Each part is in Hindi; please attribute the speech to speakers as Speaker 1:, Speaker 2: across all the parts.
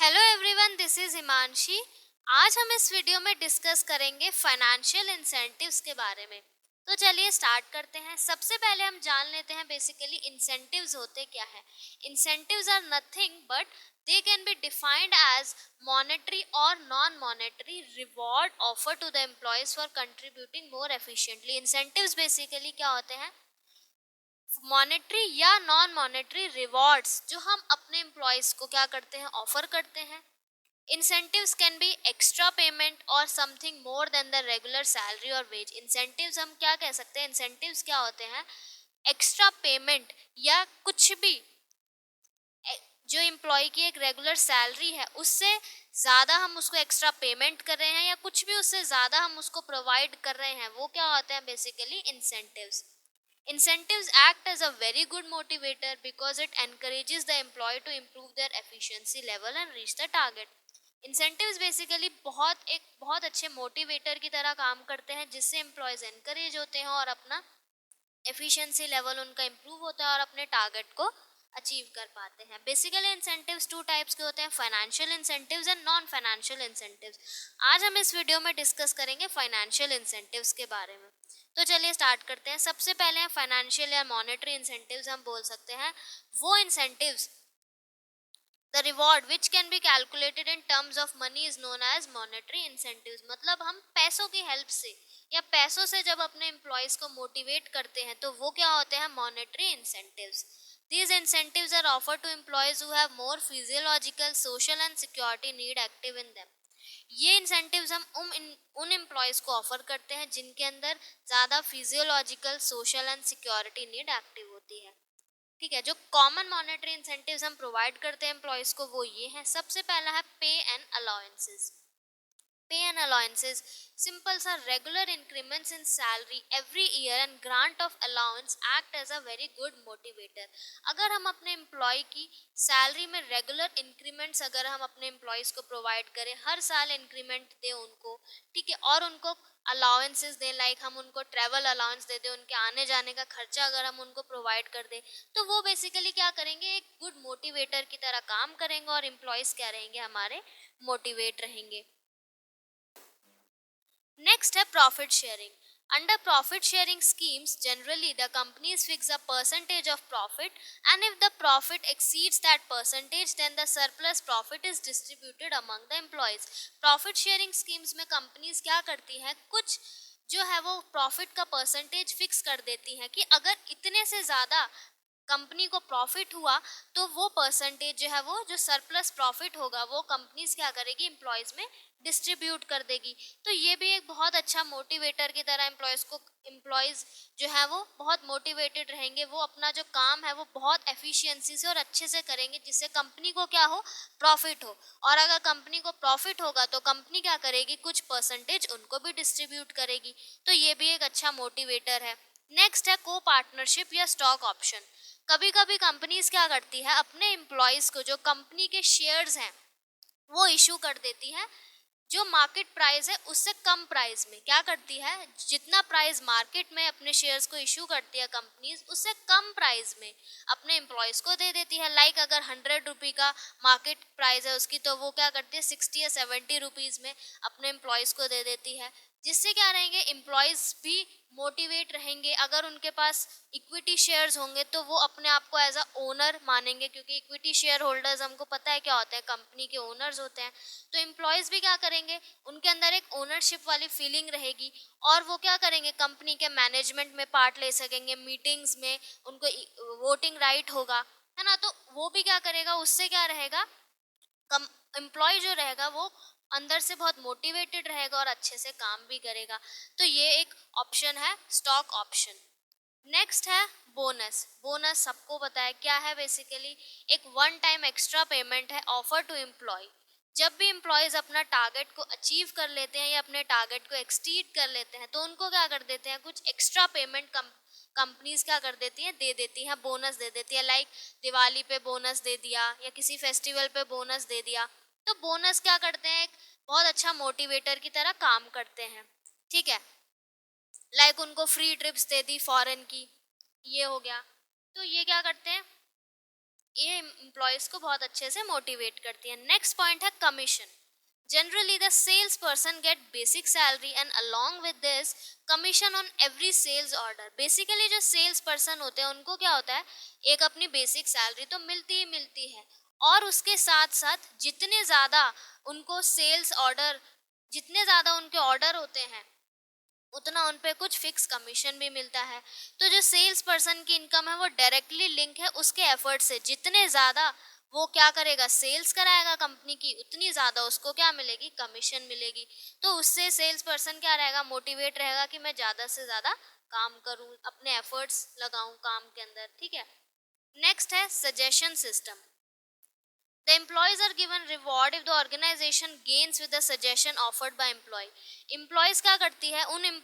Speaker 1: Hello everyone, this is Himanshi. आज हम इस वीडियो में डिस्कस करेंगे फाइनेंशियल इंसेंटिव्स के बारे में। तो चलिए स्टार्ट करते हैं। सबसे पहले हम जान लेते हैं बेसिकली इंसेंटिव्स होते क्या है। Incentives are nothing but they can be defined as monetary और non monetary reward offer to the employees for contributing more efficiently. Incentives basically क्या होते हैं? मॉनेटरी या नॉन मॉनेटरी रिवॉर्ड्स जो हम अपने एम्प्लॉयज को क्या करते हैं, ऑफर करते हैं। Incentives can be extra payment और something more than the regular salary और वेज। इंसेंटिव्स हम क्या कह सकते हैं? इंसेंटिव्स क्या होते हैं? एक्स्ट्रा पेमेंट या कुछ भी जो एम्प्लॉय की एक रेगुलर सैलरी है उससे ज़्यादा हम उसको एक्स्ट्रा पेमेंट कर रहे हैं या कुछ भी उससे ज़्यादा हम उसको प्रोवाइड कर रहे हैं, वो क्या होते हैं basically? Incentives. Incentives act as a very good motivator because it encourages the employee to improve their efficiency level and reach the target. Incentives basically बहुत अच्छे मोटिवेटर की तरह काम करते हैं जिससे एम्प्लॉयज एनकरेज होते हैं और अपना एफिशिएंसी लेवल उनका इम्प्रूव होता है और अपने टारगेट को अचीव कर पाते हैं। बेसिकली इंसेंटिव्स टू टाइप्स के होते हैं, financial incentives and non financial incentives. आज हम इस वीडियो में डिस्कस करेंगे फाइनेंशियल इंसेंटिव्स के बारे में। तो चलिए स्टार्ट करते हैं। सबसे पहले हैं फाइनेंशियल या मॉनेटरी इंसेंटिव्स। हम बोल सकते हैं वो incentives, the reward which can be calculated in terms of money is known as monetary incentives. मतलब हम पैसों की हेल्प से या पैसों से जब अपने एम्प्लॉयज को मोटिवेट करते हैं तो वो क्या होते हैं? Monetary incentives. These incentives are offered to employees who have more physiological, social and security need active in them. ये इंसेंटिव्स हम उन एम्प्लॉयज को ऑफर करते हैं जिनके अंदर ज़्यादा physiological, social and security need active होती है। ठीक है। जो कॉमन मॉनेटरी इंसेंटिव्स हम प्रोवाइड करते हैं एम्प्लॉयज को वो ये हैं। सबसे पहला है पे and allowances. Pay and allowances, simple are regular increments in salary every year and grant of allowance act as a very good motivator. अगर हम अपने एम्प्लॉय की सैलरी में रेगुलर इंक्रीमेंट्स अगर हम अपने एम्प्लॉयज को प्रोवाइड करें, हर साल इंक्रीमेंट दें उनको, ठीक है, और उनको अलाउंसेस दें, लाइक हम उनको ट्रैवल अलाउंस दे दें, उनके आने जाने का खर्चा अगर हम उनको प्रोवाइड कर दें, तो वो बेसिकली क्या करेंगे? एक गुड मोटिवेटर की तरह काम करेंगे और एम्प्लॉयज क्या रहेंगे? हमारे मोटिवेट रहेंगे। Next है profit sharing. Under profit sharing schemes, generally the companies fix a percentage of profit, and if the profit exceeds that percentage, then the surplus profit is distributed among the employees. Profit sharing schemes में companies क्या करती हैं? कुछ जो है वो प्रॉफिट का परसेंटेज फिक्स कर देती हैं कि अगर इतने से ज़्यादा कंपनी को प्रॉफिट हुआ तो वो परसेंटेज जो है, वो जो सरप्लस प्रॉफिट होगा वो कंपनीज क्या करेगी? एम्प्लॉयज में डिस्ट्रीब्यूट कर देगी। तो ये भी एक बहुत अच्छा मोटिवेटर की तरह एम्प्लॉयज जो है वो बहुत मोटिवेटेड रहेंगे, वो अपना जो काम है वो बहुत एफिशिएंसी से और अच्छे से करेंगे जिससे कंपनी को क्या हो? प्रॉफिट हो। और अगर कंपनी को प्रॉफिट होगा तो कंपनी क्या करेगी? कुछ परसेंटेज उनको भी डिस्ट्रीब्यूट करेगी। तो ये भी एक अच्छा मोटिवेटर है। नेक्स्ट है को पार्टनरशिप या स्टॉक ऑप्शन। कभी कभी कंपनीज क्या करती है? अपने एम्प्लॉयज को जो कंपनी के शेयर्स हैं वो इशू कर देती है जो मार्केट प्राइस है उससे कम प्राइस में। क्या करती है? जितना प्राइस मार्केट में अपने शेयर्स को इशू करती है कंपनीज, उससे कम प्राइस में अपने एम्प्लॉयज को दे देती है। लाइक अगर 100 रुपी का मार्केट प्राइस है उसकी, तो वो क्या करती है? 60 या 70 रुपीज में अपने एम्प्लॉयज को दे देती है, जिससे क्या रहेंगे? एम्प्लॉयज भी मोटिवेट रहेंगे। अगर उनके पास इक्विटी शेयर्स होंगे तो वो अपने आप को एज अ ओनर मानेंगे, क्योंकि इक्विटी शेयर होल्डर्स हमको पता है क्या होते हैं? कंपनी के ओनर्स होते हैं। तो एम्प्लॉयज भी क्या करेंगे? उनके अंदर एक ओनरशिप वाली फीलिंग रहेगी और वो क्या करेंगे? कंपनी के मैनेजमेंट में पार्ट ले सकेंगे, मीटिंग्स में उनको वोटिंग राइट होगा, है ना। तो वो भी क्या करेगा? उससे क्या रहेगा? कम एम्प्लॉय जो रहेगा वो अंदर से बहुत मोटिवेटेड रहेगा और अच्छे से काम भी करेगा। तो ये एक ऑप्शन है, स्टॉक ऑप्शन। नेक्स्ट है बोनस। बोनस सबको पता है क्या है? बेसिकली एक वन टाइम एक्स्ट्रा पेमेंट है ऑफर टू एम्प्लॉय। जब भी एम्प्लॉयज अपना टारगेट को अचीव कर लेते हैं या अपने टारगेट को एक्सटीड कर लेते हैं तो उनको क्या कर देते हैं? कुछ एक्स्ट्रा पेमेंट कंपनीज क्या कर देती हैं? दे देती हैं, बोनस दे देती है। लाइक दिवाली पे बोनस दे दिया या किसी फेस्टिवल पे बोनस दे दिया। तो बोनस क्या करते हैं? एक बहुत अच्छा मोटिवेटर की तरह काम करते हैं। ठीक है। लाइक उनको फ्री ट्रिप्स दे दी फॉरेन की, ये हो गया। तो ये क्या करते हैं? ये एम्प्लॉयज को बहुत अच्छे से मोटिवेट करती है। नेक्स्ट पॉइंट है commission. Generally the sales person get basic salary and along with this commission on every sales order. Basically जो सेल्स पर्सन होते हैं उनको क्या होता है, एक अपनी बेसिक सैलरी तो मिलती ही मिलती है, और उसके साथ साथ जितने ज़्यादा उनको सेल्स ऑर्डर, जितने ज़्यादा उनके ऑर्डर होते हैं उतना उन पे कुछ फिक्स कमीशन भी मिलता है। तो जो सेल्स पर्सन की इनकम है वो डायरेक्टली लिंक है उसके एफर्ट से। जितने ज़्यादा वो क्या करेगा, सेल्स कराएगा कंपनी की, उतनी ज़्यादा उसको क्या मिलेगी, कमीशन मिलेगी। तो उससे सेल्स पर्सन क्या रहेगा, मोटिवेट रहेगा कि मैं ज़्यादा से ज़्यादा काम करूँ, अपने एफर्ट्स लगाऊं काम के अंदर। ठीक है। नेक्स्ट है suggestion system. The employees are given reward if the organization gains with the suggestion offered by employee. Employees क्या करती है, उन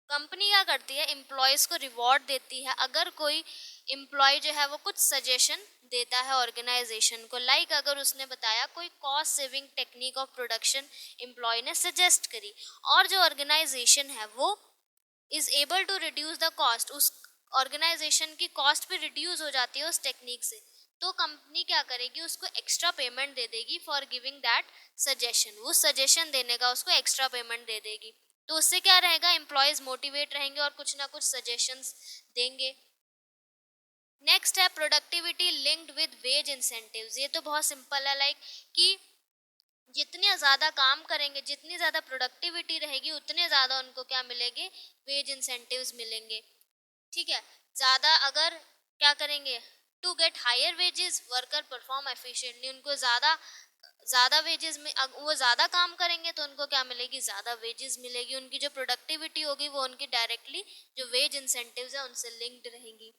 Speaker 1: कंपनी क्या करती है, एम्प्लॉयज को रिवॉर्ड देती है अगर कोई एम्प्लॉय जो है वो कुछ सजेशन देता है ऑर्गेनाइजेशन को। लाइक अगर उसने बताया कोई cost saving technique of production employ ने सजेस्ट करी, और जो ऑर्गेनाइजेशन है वो is able to reduce the cost, उस ऑर्गेनाइजेशन की कॉस्ट भी रिड्यूस हो जाती है उस टेक्निक से, तो कंपनी क्या करेगी, उसको एक्स्ट्रा पेमेंट दे देगी फॉर गिविंग दैट सजेशन। वो सजेशन देने का उसको एक्स्ट्रा पेमेंट दे देगी। तो उससे क्या रहेगा, एम्प्लॉयज मोटिवेट रहेंगे और कुछ ना कुछ सजेशंस देंगे। नेक्स्ट है productivity linked with wage incentives. ये तो बहुत सिंपल है, लाइक कि जितने ज़्यादा काम करेंगे, जितनी ज़्यादा प्रोडक्टिविटी रहेगी, उतने ज़्यादा उनको क्या मिलेंगे, वेज इंसेंटिव्स मिलेंगे। ठीक है। ज़्यादा अगर क्या करेंगे, to get higher wages worker perform efficiently, उनको ज़्यादा ज़्यादा वेजेस में वो ज़्यादा काम करेंगे तो उनको क्या मिलेगी, ज़्यादा वेजेस मिलेगी। उनकी जो प्रोडक्टिविटी होगी वो उनकी डायरेक्टली जो वेज इंसेंटिव्स है उनसे लिंक्ड रहेंगी।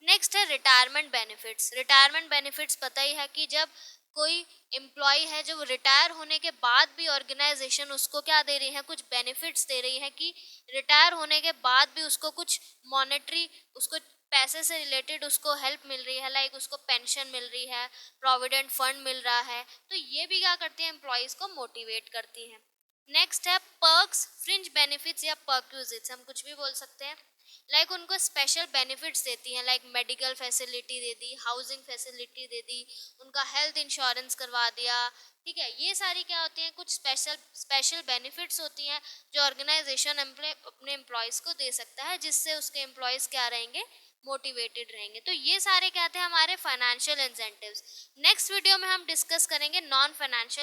Speaker 1: नेक्स्ट है रिटायरमेंट बेनिफिट्स। रिटायरमेंट बेनिफिट्स पता ही है कि जब कोई एम्प्लॉय है जो रिटायर होने के बाद भी ऑर्गेनाइजेशन उसको क्या दे रही है, कुछ बेनिफिट्स दे रही है कि रिटायर होने के बाद भी उसको कुछ मॉनेटरी, उसको पैसे से रिलेटेड उसको हेल्प मिल रही है, लाइक उसको पेंशन मिल रही है, प्रोविडेंट फंड मिल रहा है, तो ये भी क्या करती है, एम्प्लॉयज को मोटिवेट करती है। नेक्स्ट है पर्क्स, फ्रिंज बेनिफिट्स या पर्क्यूजिट्स, हम कुछ भी बोल सकते हैं। लाइक उनको स्पेशल बेनिफिट्स देती हैं, लाइक मेडिकल फैसिलिटी दे दी, हाउसिंग फैसिलिटी दे दी, उनका हेल्थ इंश्योरेंस करवा दिया। ठीक है। ये सारी क्या होती हैं, कुछ स्पेशल स्पेशल बेनिफिट्स होती हैं जो ऑर्गेनाइजेशन अपने एम्प्लॉयज़ को दे सकता है, जिससे उसके एम्प्लॉयज़ क्या रहेंगे, मोटिवेटेड रहेंगे। तो ये सारे क्या थे हमारे फाइनेंशियल इंसेंटिव्स। नेक्स्ट वीडियो में हम डिस्कस करेंगे नॉन फाइनेंशियल